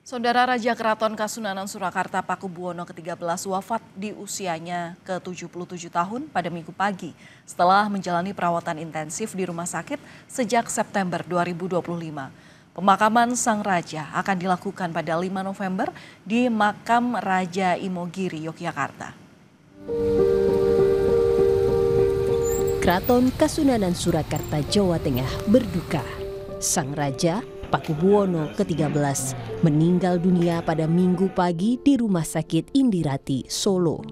Saudara Raja Keraton Kasunanan Surakarta Pakubuwono ke-13 wafat di usianya ke-77 tahun pada Minggu pagi setelah menjalani perawatan intensif di rumah sakit sejak September 2025. Pemakaman Sang Raja akan dilakukan pada 5 November di Makam Raja Imogiri, Yogyakarta. Keraton Kasunanan Surakarta, Jawa Tengah berduka. Sang Raja Pakubuwono ke-13 meninggal dunia pada Minggu pagi di Rumah Sakit Indirati, Solo.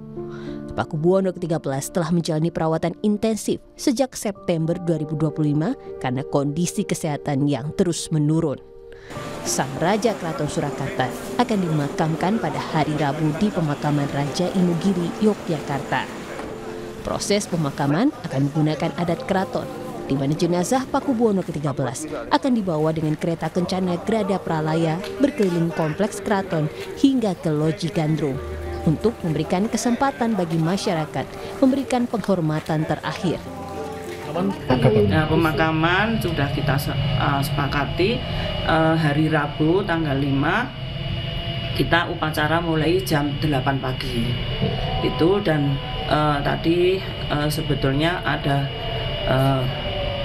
Pakubuwono ke-13 telah menjalani perawatan intensif sejak September 2025 karena kondisi kesehatan yang terus menurun. Sang Raja Keraton Surakarta akan dimakamkan pada hari Rabu di Pemakaman Raja Imogiri, Yogyakarta. Proses pemakaman akan menggunakan adat keraton, di mana jenazah Pakubuwono ke-13 akan dibawa dengan kereta kencana Grada Pralaya berkeliling kompleks keraton hingga ke Loji Gandrung untuk memberikan kesempatan bagi masyarakat memberikan penghormatan terakhir. Nah, pemakaman sudah kita sepakati hari Rabu tanggal 5 kita upacara mulai jam 8 pagi itu, dan tadi sebetulnya ada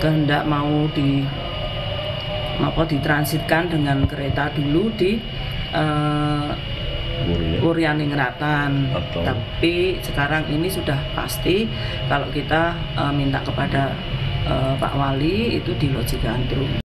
kehendak mau ditransitkan dengan kereta dulu di Wuryaningrat, tapi sekarang ini sudah pasti kalau kita minta kepada Pak Wali itu di Loji Gandrung.